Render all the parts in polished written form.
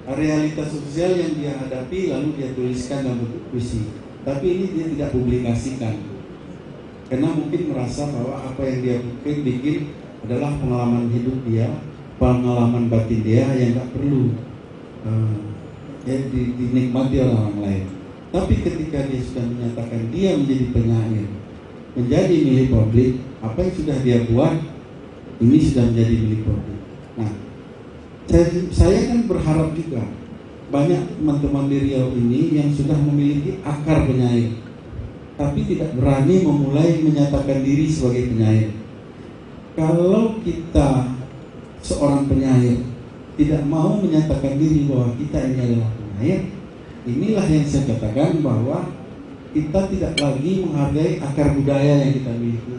realitas sosial yang dia hadapi lalu dia tuliskan dalam bentuk puisi. Tapi ini dia tidak publikasikan karena mungkin merasa bahwa apa yang dia bikin adalah pengalaman hidup dia, pengalaman batin dia yang tak perlu dinikmati oleh orang lain. Tapi ketika dia sudah menyatakan dia menjadi penyair, menjadi milik publik, apa yang sudah dia buat ini sudah menjadi milik publik. Nah, saya kan berharap juga banyak teman-teman di Riau ini yang sudah memiliki akar penyair, tapi tidak berani memulai menyatakan diri sebagai penyair. Kalau kita seorang penyair tidak mau menyatakan diri bahwa kita ini adalah penyair, inilah yang saya katakan bahwa kita tidak lagi menghargai akar budaya yang kita miliki.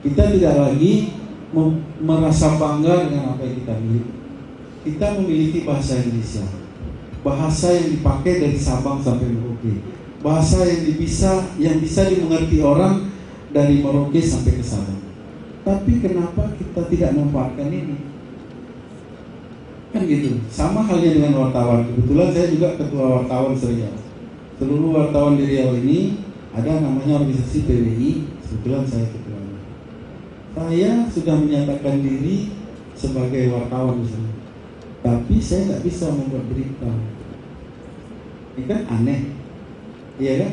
Kita tidak lagi merasa bangga dengan apa yang kita miliki. Kita memiliki bahasa Indonesia, bahasa yang dipakai dari Sabang sampai Merauke, bahasa yang bisa dimengerti orang dari Merauke sampai ke Sabang. Tapi kenapa kita tidak memanfaatkan ini? Kan gitu. Sama halnya dengan wartawan. Kebetulan saya juga ketua wartawan Riau. Seluruh wartawan di Riau ini ada namanya organisasi PWI. Kebetulan saya ketuanya. Saya sudah menyatakan diri sebagai wartawan di sini. Tapi saya nggak bisa membuat berita. Ini kan aneh, iya kan?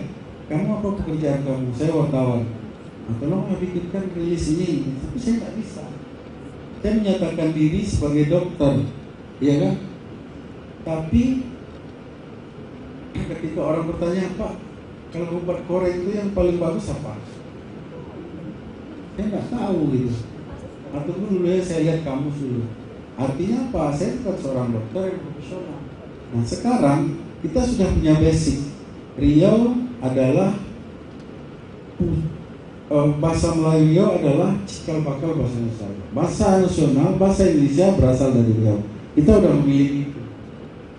Kamu apa pekerjaan kamu? Saya wartawan. Nah, tolong bikinkan rilis ini. Tapi saya nggak bisa. Saya menyatakan diri sebagai dokter, iya kan? Tapi ketika orang bertanya, Pak, kalau obat koreng itu yang paling bagus apa? Saya nggak tahu gitu. Atau dulu ya saya lihat kamus dulu. Artinya apa? Saya bukan seorang dokter yang profesional. Nah sekarang kita sudah punya basic. Riau adalah bahasa Melayu Riau adalah cikal bakal bahasa Indonesia. Bahasa nasional, bahasa Indonesia berasal dari Riau. Kita udah memiliki itu.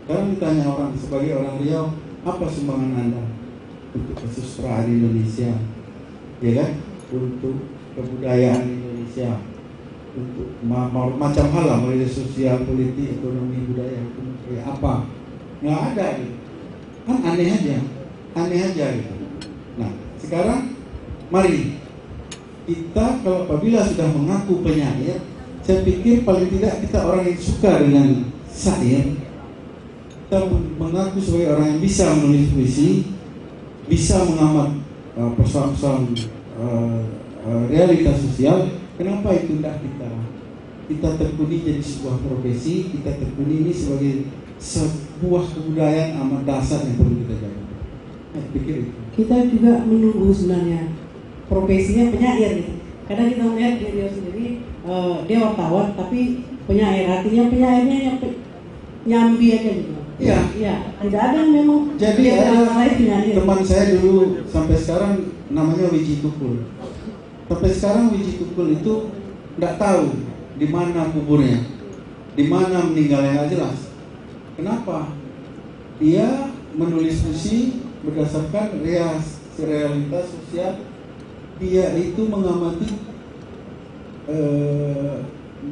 Sekarang ditanya orang sebagai orang Riau, apa sumbangan Anda untuk kesusastraan Indonesia, ya kan? Untuk kebudayaan Indonesia, untuk macam hal lah, mulai dari sosial, politik, ekonomi, budaya, kayak apa? Nggak ada gitu. Kan aneh aja gitu. Nah sekarang mari kita kalau apabila sudah mengaku penyair, saya pikir paling tidak kita orang yang suka dengan syair, kita mengaku sebagai orang yang bisa menulis puisi, bisa mengamat persoalan realitas sosial. Kenapa itu tidak kita tekuni jadi sebuah profesi, kita tekuni ini sebagai sebuah kebudayaan amat dasar yang perlu kita jaga. Pikir itu. Kita juga menunggu sebenarnya profesinya penyair gitu. Kadang kita melihat dia sendiri dia wartawan tapi penyair, artinya penyairnya yang nyambi aja gitu. Iya. Iya. Tidak ada yang memang. Jadi ada teman saya dulu sampai sekarang namanya Wiji Tukul. Sampai sekarang Wiji Tukul itu nggak tahu di mana kuburnya, di mana meninggalnya, nggak jelas. Kenapa? Dia menulis puisi berdasarkan realitas sosial. Dia itu mengamati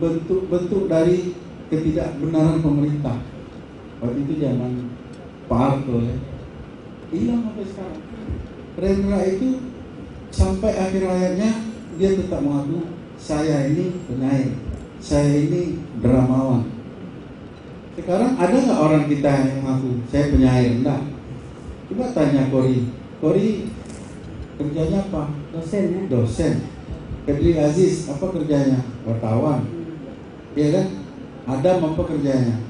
bentuk-bentuk dari ketidakbenaran pemerintah. Waktu itu zaman Pak Harto ya, hilang sampai sekarang. Rendra itu sampai akhir hayatnya dia tetap mengaku saya ini penyair, saya ini dramawan. Sekarang ada nggak orang kita yang mengaku saya penyair? Enggak. Coba tanya Kori kerjanya apa? Dosen ya. Dosen. Kedri Aziz apa kerjanya? Wartawan. Iya kan? Adam apa kerjanya?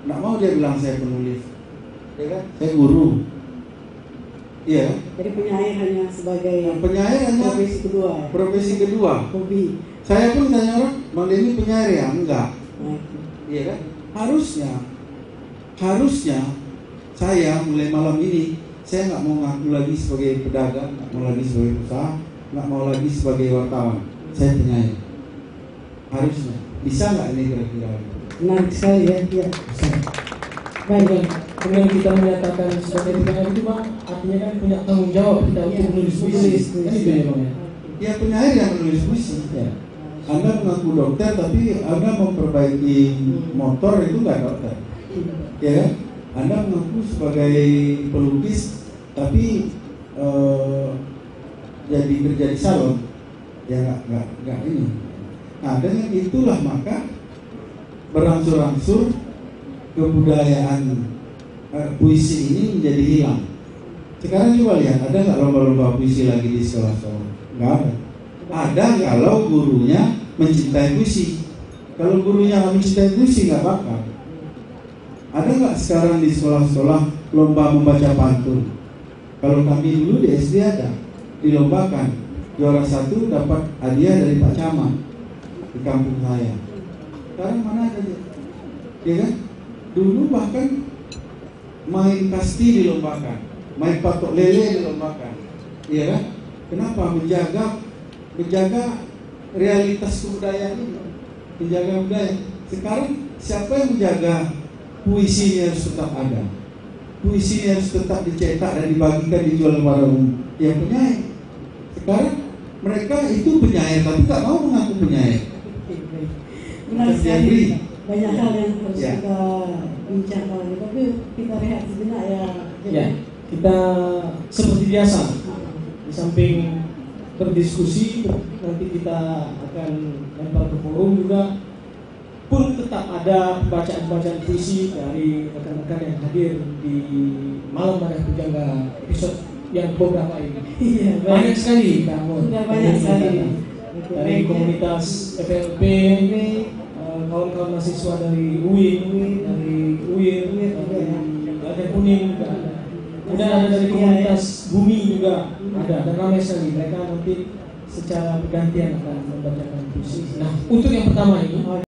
Nggak mau dia bilang saya penulis. Iya kan? Saya guru. Iya. Jadi penyair hanya sebagai penyair hanya profesi kedua. Profesi kedua. Hobi. Saya pun tanya orang, Bang Denny penyair ya? Enggak. Iya kan? Harusnya saya mulai malam ini saya nggak mau ngaku lagi sebagai pedagang, nggak mau lagi sebagai usaha, nggak mau lagi sebagai wartawan. Saya penyair. Harusnya. Bisa nggak ini kira-kira? Menarik sekali ya. Iya. Baik. Kemudian kita menyatakan sebagai penyair itu Bang, artinya kan punya tanggung jawab kita untuk menulis puisi. Kan itu ya Bang ya? Ya penyair yang menulis puisi. Ya. Anda mengaku dokter tapi Anda memperbaiki motor itu nggak dokter. Ya kan? Anda mengaku sebagai pelukis, tapi jadi kerja di salon, ya nggak ini. Nah, dengan itulah maka berangsur-angsur kebudayaan puisi ini menjadi hilang. Sekarang coba lihat, ada nggak lomba-lomba puisi lagi di sekolah-sekolah? Nggak ada. Ada kalau gurunya mencintai puisi. Kalau gurunya nggak mencintai puisi, nggak bakal. Ada nggak sekarang di sekolah-sekolah lomba membaca pantun? Kalau kami dulu di SD ada, dilombakan. Juara 1 dapat hadiah dari Pak Camat di kampung saya. Sekarang mana ada dia? Ya kan? Dulu bahkan main kasti dilombakan, main patok lele dilombakan. Iya kan? Kenapa? Menjaga realitas kebudayaan ini, menjaga budaya. Sekarang siapa yang menjaga puisinya harus tetap ada, puisinya harus tetap dicetak dan dibagikan, dijual kepada umum? Yang penyair. Sekarang mereka itu penyair tapi tak mau mengaku penyair. Benar sekali. Banyak hal yang harus kita bincangkan, tapi kita rehat sejenak ya. Ya, kita seperti biasa. Di samping berdiskusi, nanti kita akan lempar ke forum juga. Pun tetap ada bacaan-bacaan puisi dari rekan-rekan yang hadir di Malam Wadah Pujangga episode yang beberapa ini. Iya, banyak sekali kamu. Sudah banyak sekali. Dari komunitas FLP, kawan-kawan mahasiswa dari UIN, dari UIR, dari Kuning juga ada. Kemudian ada dari komunitas Bumi juga ada, dan ramai sekali. Mereka nanti secara bergantian akan membacakan puisi. Nah, untuk yang pertama ini